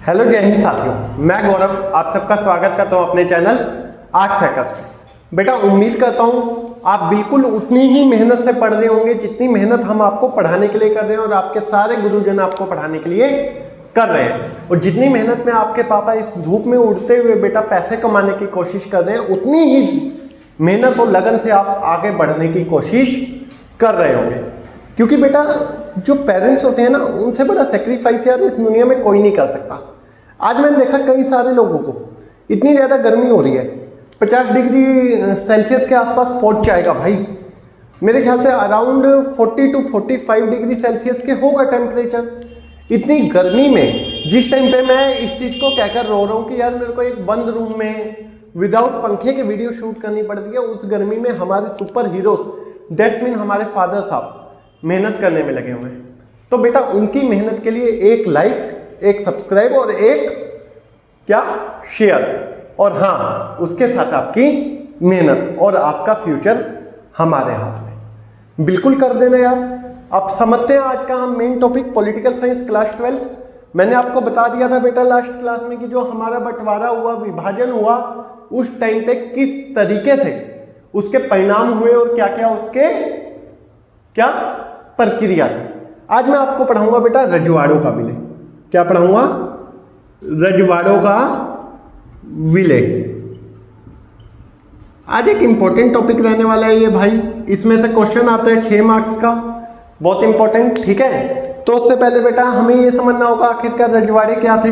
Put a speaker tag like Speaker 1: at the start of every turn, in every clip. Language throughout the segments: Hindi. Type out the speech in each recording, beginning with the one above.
Speaker 1: हेलो जय हिंद साथियों, मैं गौरव आप सबका स्वागत करता हूं अपने चैनल आर्ट्स हैकर्स पे। बेटा उम्मीद करता हूं आप बिल्कुल उतनी ही मेहनत से पढ़ रहे होंगे जितनी मेहनत हम आपको पढ़ाने के लिए कर रहे हैं और आपके सारे गुरुजन आपको पढ़ाने के लिए कर रहे हैं। और जितनी मेहनत में आपके पापा इस धूप में उड़ते हुए बेटा पैसे कमाने की कोशिश कर रहे हैं, उतनी ही मेहनत और लगन से आप आगे बढ़ने की कोशिश कर रहे होंगे। क्योंकि बेटा जो पेरेंट्स होते हैं ना, उनसे बड़ा सेक्रीफाइस यार इस दुनिया में कोई नहीं कर सकता। आज मैंने देखा कई सारे लोगों को इतनी ज़्यादा गर्मी हो रही है, 50 डिग्री सेल्सियस के आसपास पहुंच जाएगा भाई। मेरे ख्याल से अराउंड 40 to 45 डिग्री सेल्सियस के होगा टेम्परेचर। इतनी गर्मी में जिस टाइम पे मैं इस चीज़ को कहकर रो रहा हूँ कि यार मेरे को एक बंद रूम में विदाउट पंखे के वीडियो शूट करनी पड़ती है, उस गर्मी में हमारे सुपर हीरोज दैट्स मीन हमारे फादर साहब मेहनत करने में लगे हुए हैं। तो बेटा उनकी मेहनत के लिए एक लाइक, एक सब्सक्राइब और एक क्या शेयर, और हाँ उसके साथ आपकी मेहनत और आपका फ्यूचर हमारे हाथ में, बिल्कुल कर देना यार। आप समझते हैं आज का हम main topic political science class 12। मैंने आपको बता दिया था बेटा लास्ट क्लास में कि जो हमारा बंटवारा हुआ, विभाजन हुआ, उस टाइम पे किस तरीके से उसके परिणाम हुए और क्या क्या उसके क्या प्रक्रिया थी। आज मैं आपको पढ़ाऊंगा बेटा रजवाड़ों का विलय। क्या पढ़ाऊंगा? रजवाड़ों का विलय। आज एक इंपॉर्टेंट टॉपिक रहने वाला है ये भाई। इसमें से क्वेश्चन आता है 6 मार्क्स का, बहुत इंपॉर्टेंट, ठीक है। तो उससे पहले बेटा हमें ये समझना होगा आखिरकार रजवाड़े क्या थे।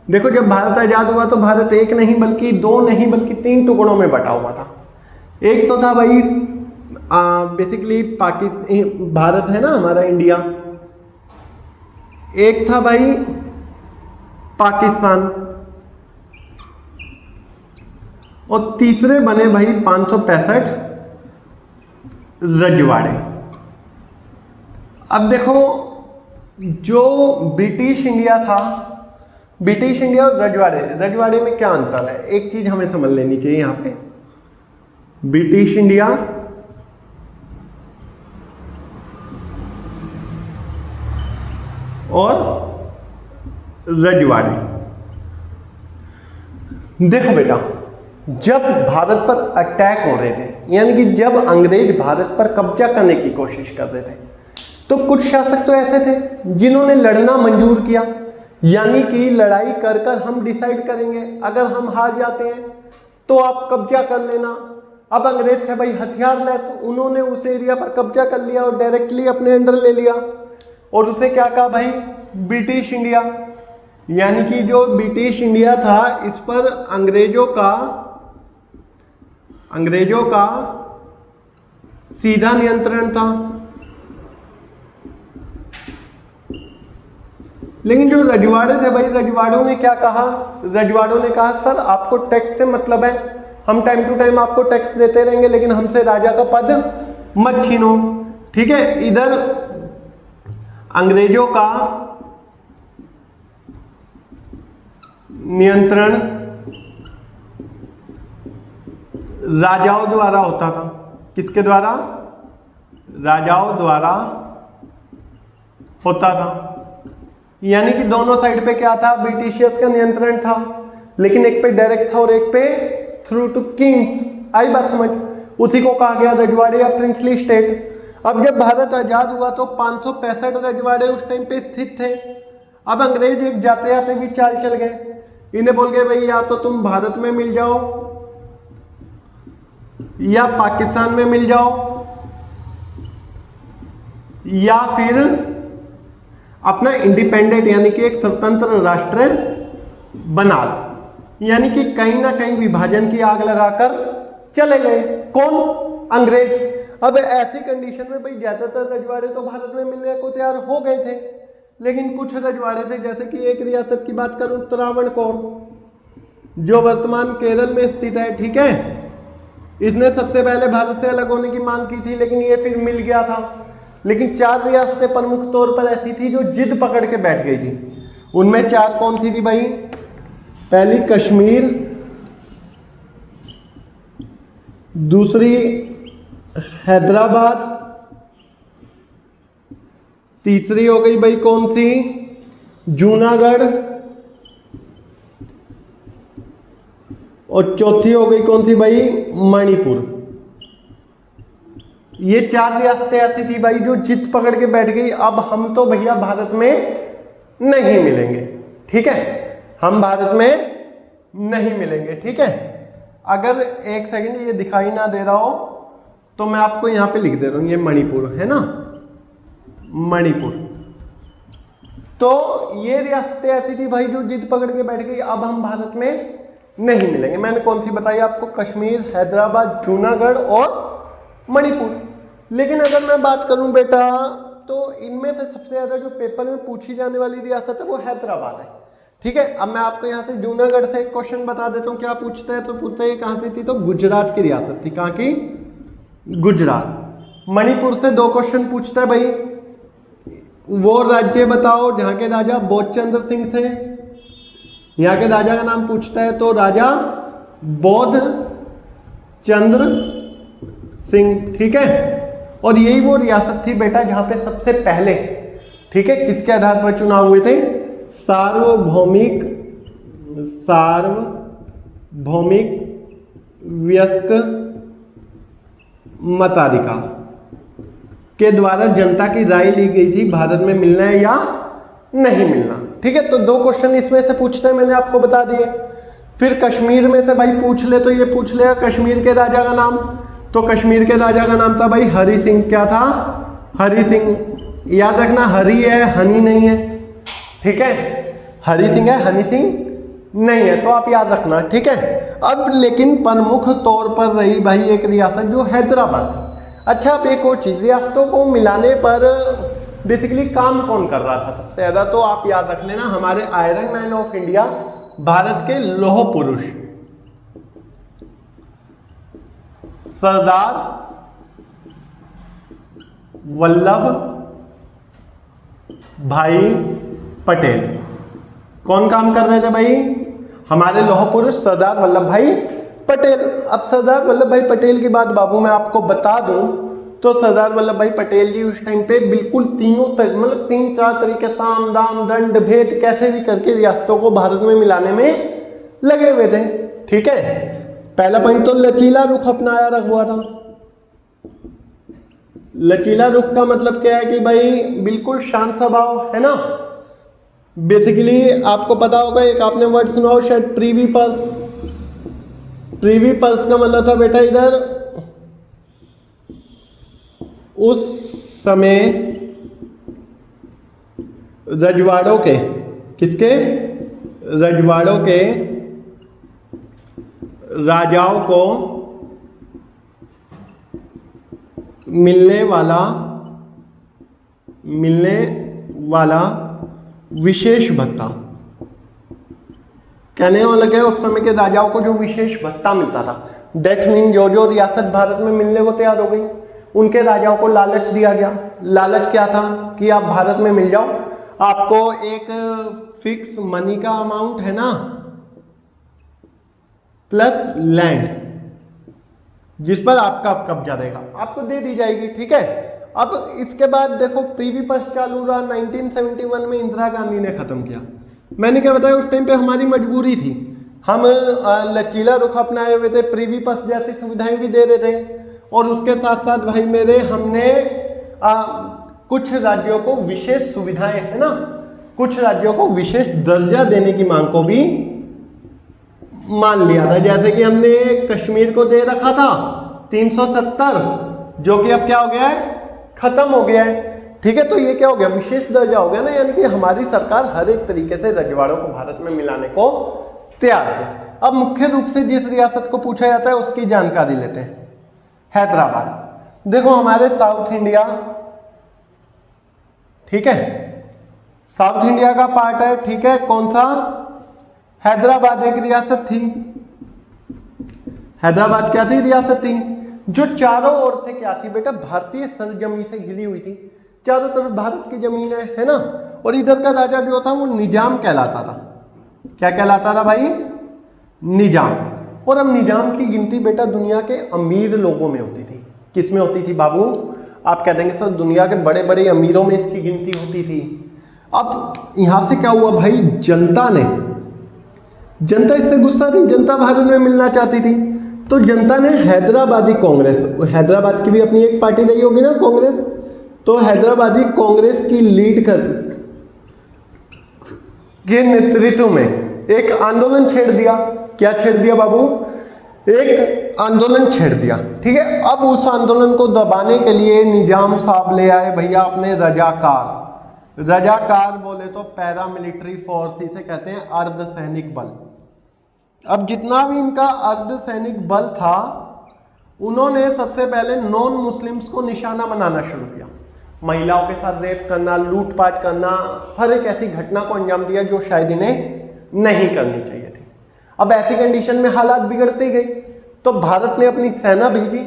Speaker 1: देखो जब भारत आजाद हुआ तो भारत एक नहीं बल्कि 2 नहीं बल्कि 3 टुकड़ों में बटा हुआ था। एक तो था भाई बेसिकली पाकिस्तान, भारत है ना हमारा इंडिया। एक था भाई पाकिस्तान, और तीसरे बने भाई 565 रजवाड़े। अब देखो जो ब्रिटिश इंडिया था, ब्रिटिश इंडिया और रजवाड़े में क्या अंतर है, एक चीज हमें समझ लेनी चाहिए यहां पे। ब्रिटिश इंडिया और रजवाड़े। देखो बेटा जब भारत पर अटैक हो रहे थे, यानी कि जब अंग्रेज भारत पर कब्जा करने की कोशिश कर रहे थे, तो कुछ शासक तो ऐसे थे जिन्होंने लड़ना मंजूर किया, यानी कि लड़ाई कर कर हम डिसाइड करेंगे, अगर हम हार जाते हैं तो आप कब्जा कर लेना। अब अंग्रेज थे भाई हथियार लेस, उन्होंने उस एरिया पर कब्जा कर लिया और डायरेक्टली अपने अंडर ले लिया, और उसे क्या कहा भाई ब्रिटिश इंडिया। यानी कि जो ब्रिटिश इंडिया था इस पर अंग्रेजों का सीधा नियंत्रण था। लेकिन जो रजवाड़े थे भाई, रजवाड़ों ने क्या कहा? रजवाड़ों ने कहा सर आपको टैक्स से मतलब है, हम टाइम टू टाइम आपको टैक्स देते रहेंगे लेकिन हमसे राजा का पद मत छीनो, ठीक है। इधर अंग्रेजों का नियंत्रण राजाओं द्वारा होता था। किसके द्वारा? राजाओं द्वारा होता था। यानी कि दोनों साइड पे क्या था? ब्रिटिशियर्स का नियंत्रण था, लेकिन एक पे डायरेक्ट था और एक पे थ्रू टू किंग्स। आई बात समझ? उसी को कहा गया रजवाड़े या प्रिंसली स्टेट। अब जब भारत आजाद हुआ तो 565 रजवाड़े उस टाइम पे स्थित थे। अब अंग्रेज एक जाते जाते भी चाल चल गए, इन्हें बोल गए भाई या तो तुम भारत में मिल जाओ या पाकिस्तान में मिल जाओ या फिर अपना इंडिपेंडेंट यानी कि एक स्वतंत्र राष्ट्र बना लो। यानी कि कहीं ना कहीं विभाजन की आग लगाकर चले गए। कौन? अंग्रेज। अब ऐसी कंडीशन में भाई ज्यादातर रजवाड़े तो भारत में मिलने को तैयार हो गए थे, लेकिन कुछ रजवाड़े थे, जैसे कि एक रियासत की बात करूं त्रावणकोर, जो वर्तमान केरल में स्थित है, ठीक है। इसने सबसे पहले भारत से अलग होने की मांग की थी, लेकिन ये फिर मिल गया था। लेकिन 4 रियासतें प्रमुख तौर पर ऐसी थी जो जिद पकड़ के बैठ गई थी। उनमें 4 कौन सी थी भाई? पहली कश्मीर, दूसरी हैदराबाद, तीसरी हो गई भाई कौन सी? जूनागढ़, और चौथी हो गई कौन सी भाई, मणिपुर। ये 4 रियासतें ऐसी थी भाई जो जिद पकड़ के बैठ गई, अब हम तो भैया भारत में नहीं मिलेंगे, ठीक है, हम भारत में नहीं मिलेंगे, ठीक है। अगर एक सेकंड ये दिखाई ना दे रहा हो तो मैं आपको यहां पे लिख दे रहा हूं, ये मणिपुर है ना, मणिपुर। तो ये रियासतें ऐसी थी भाई जो जिद पकड़ के बैठ गई, अब हम भारत में नहीं मिलेंगे। मैंने कौन सी बताई आपको, कश्मीर, हैदराबाद, जूनागढ़ और मणिपुर। लेकिन अगर मैं बात करूं बेटा तो इनमें से सबसे ज्यादा जो पेपर में पूछी जाने वाली रियासत है वो हैदराबाद है, ठीक है। अब मैं आपको यहाँ से जूनागढ़ से एक क्वेश्चन बता देता हूँ, क्या पूछता है, तो पूछता है कहाँ से थी, तो गुजरात की रियासत थी, कहाँ की, गुजरात। मणिपुर से 2 क्वेश्चन पूछता है भाई, वो राज्य बताओ जहाँ के राजा बोधचंद्र सिंह थे, यहाँ के राजा का नाम पूछता है तो राजा बोधचंद्र सिंह, ठीक है। और यही वो रियासत थी बेटा जहाँ पे सबसे पहले, ठीक है, किसके आधार पर चुनाव हुए थे, सार्वभौमिक वयस्क मताधिकार के द्वारा जनता की राय ली गई थी भारत में मिलना है या नहीं मिलना, ठीक है। तो 2 क्वेश्चन इसमें से पूछते हैं, मैंने आपको बता दिए। फिर कश्मीर में से भाई पूछ ले तो ये पूछ लेगा कश्मीर के राजा का नाम, तो कश्मीर के राजा का नाम था भाई हरि सिंह। क्या था, हरि सिंह। याद रखना हरि है, हनी नहीं है, ठीक है, हरि सिंह है, हनी सिंह नहीं है, तो आप याद रखना, ठीक है। अब लेकिन प्रमुख तौर पर रही भाई एक रियासत जो हैदराबाद थी। अच्छा, अब एक और चीज, रियासतों को मिलाने पर बेसिकली काम कौन कर रहा था सबसे ज्यादा, तो आप याद रख लेना, हमारे iron man of India, Bharat के लौह पुरुष सरदार वल्लभ भाई पटेल। कौन काम कर रहे थे भाई, हमारे लौह पुरुष सरदार वल्लभ भाई पटेल। अब सरदार वल्लभ भाई पटेल की बात बाबू मैं आपको बता दूं तो सरदार वल्लभ भाई पटेल जी उस टाइम पे बिल्कुल मतलब 3-4 तरीके, साम दाम दंड भेद कैसे भी करके रियासतों को भारत में मिलाने में लगे हुए थे, ठीक है। पहला पॉइंट तो लचीला रुख अपनाया रखा था। लचीला रुख का मतलब क्या है कि भाई बिल्कुल शांत स्वभाव, है ना। बेसिकली आपको पता होगा, एक आपने वर्ड सुना हो शायद, प्रीवी पर्स। प्रीवी पर्स का मतलब था बेटा इधर उस समय रजवाड़ों के, किसके, रजवाड़ों के राजाओं को मिलने वाला विशेष भत्ता। कहने वाला क्या है, उस समय के राजाओं को जो विशेष भत्ता मिलता था, डेट मीन जो रियासत भारत में मिलने को तैयार हो गई, उनके राजाओं को लालच दिया गया। लालच क्या था कि आप भारत में मिल जाओ, आपको एक फिक्स मनी का अमाउंट है ना, प्लस लैंड जिस पर आपका कब्जा रहेगा, आपको दे दी जाएगी, ठीक है। अब इसके बाद देखो प्रीवी पर्स चालू रहा, 1971 में इंदिरा गांधी ने खत्म किया। मैंने क्या बताया, उस टाइम पे हमारी मजबूरी थी, हम लचीला रुख अपनाए हुए थे, प्रीवी पर्स जैसी सुविधाएं भी दे रहे थे, और उसके साथ साथ भाई मेरे हमने कुछ राज्यों को विशेष सुविधाएं, है ना, कुछ राज्यों को विशेष दर्जा देने की मांग को भी मान लिया था। जैसे कि हमने कश्मीर को दे रखा था 370, जो कि अब क्या हो गया है, खत्म हो गया है, ठीक है। तो ये क्या हो गया, विशेष दर्जा हो गया ना, यानी कि हमारी सरकार हर एक तरीके से रजवाड़ों को भारत में मिलाने को तैयार है। अब मुख्य रूप से जिस रियासत को पूछा जाता है उसकी जानकारी लेते हैं। हैदराबाद, देखो हमारे साउथ इंडिया, ठीक है, साउथ इंडिया का पार्ट है, ठीक है। कौन सा, हैदराबाद एक रियासत थी। हैदराबाद क्या थी, रियासत थी, जो चारों ओर से क्या थी बेटा, भारतीय सरजमी से घिरी हुई थी। चारों तरफ भारत की जमीन है ना। और इधर का राजा जो था वो निजाम कहलाता था। क्या कहलाता था भाई, निजाम। और अब निजाम की गिनती बेटा दुनिया के अमीर लोगों में होती थी। किस में होती थी बाबू, आप कह देंगे सर दुनिया के बड़े बड़े अमीरों में इसकी गिनती होती थी। अब यहां से क्या हुआ भाई, जनता ने जनता इससे गुस्सा थी, जनता भारत में मिलना चाहती थी। तो जनता ने हैदराबादी कांग्रेस, हैदराबाद की भी अपनी एक पार्टी रही होगी ना कांग्रेस, तो हैदराबादी कांग्रेस की लीड कर के नेतृत्व में एक आंदोलन छेड़ दिया। क्या छेड़ दिया बाबू? एक आंदोलन छेड़ दिया। ठीक है, अब उस आंदोलन को दबाने के लिए निजाम साहब ले आए भैया अपने रजाकार। रजाकार बोले तो पैरामिलिट्री फोर्स, इसे कहते हैं अर्धसैनिक बल। अब जितना भी इनका अर्धसैनिक बल था, उन्होंने सबसे पहले नॉन मुस्लिम्स को निशाना बनाना शुरू किया। महिलाओं के साथ रेप करना, लूटपाट करना, हर एक ऐसी घटना को अंजाम दिया जो शायद इन्हें नहीं करनी चाहिए थी। अब ऐसी कंडीशन में हालात बिगड़ते गए, तो भारत ने अपनी सेना भेजी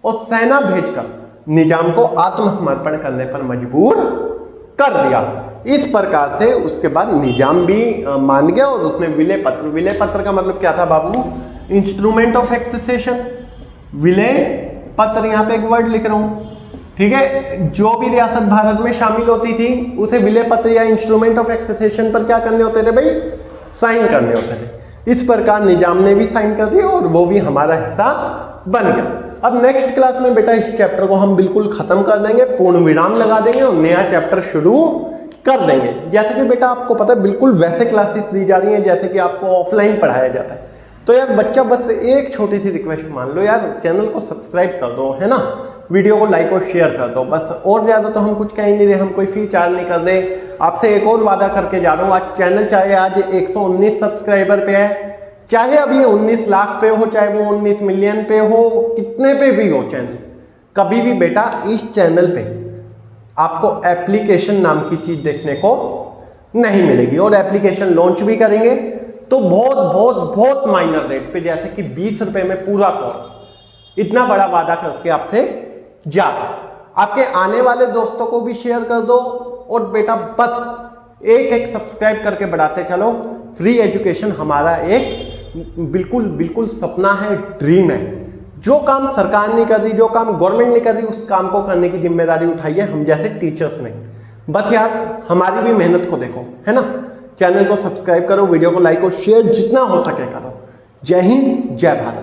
Speaker 1: और सेना भेजकर निजाम को आत्मसमर्पण करने पर मजबूर कर दिया। इस प्रकार से उसके बाद निजाम भी मान गया और उसने विलय पत्र, विलय पत्र का मतलब क्या था बाबू? Instrument of accession. विलय पत्र, यहाँ पे एक वर्ड लिख रहा हूं, ठीक है। जो भी रियासत भारत में शामिल होती थी उसे विलय पत्र या इंस्ट्रूमेंट ऑफ एक्सेशन पर क्या करने होते थे भाई? साइन करने होते थे। इस प्रकार निजाम ने भी साइन कर दिया और वो भी हमारा हिस्सा बन गया। अब नेक्स्ट क्लास में बेटा इस चैप्टर को हम बिल्कुल खत्म कर देंगे, पूर्ण विराम लगा देंगे और नया चैप्टर शुरू कर देंगे। जैसे कि बेटा आपको पता है बिल्कुल वैसे क्लासेस दी जा रही हैं जैसे कि आपको ऑफलाइन पढ़ाया जाता है। तो यार बच्चा बस एक छोटी सी रिक्वेस्ट मान लो यार, चैनल को सब्सक्राइब कर दो, है ना, वीडियो को लाइक और शेयर कर दो बस। और ज़्यादा तो हम कुछ कह ही नहीं रहे, हम कोई फी चार्ज नहीं कर रहे। आपसे एक और वादा करके जा रहा हूँ, आज चैनल चाहे आज 119 सब्सक्राइबर पे है, चाहे अब ये 19 लाख पे हो, चाहे वो 19 मिलियन पे हो, कितने पे भी हो चैनल, कभी भी बेटा इस चैनल पे आपको एप्लीकेशन नाम की चीज देखने को नहीं मिलेगी। और एप्लीकेशन लॉन्च भी करेंगे तो बहुत बहुत बहुत माइनर रेट पे, जैसे कि 20 रुपए में पूरा कोर्स। इतना बड़ा वादा करके आपसे जा, आपके आने वाले दोस्तों को भी शेयर कर दो और बेटा बस एक एक सब्सक्राइब करके बढ़ाते चलो। फ्री एजुकेशन हमारा एक बिल्कुल बिल्कुल सपना है, ड्रीम है। जो काम सरकार नहीं कर रही, जो काम गवर्नमेंट नहीं कर रही, उस काम को करने की जिम्मेदारी उठाइए हम जैसे टीचर्स ने। बस यार हमारी भी मेहनत को देखो, है ना। चैनल को सब्सक्राइब करो, वीडियो को लाइक और शेयर जितना हो सके करो। जय हिंद, जय भारत।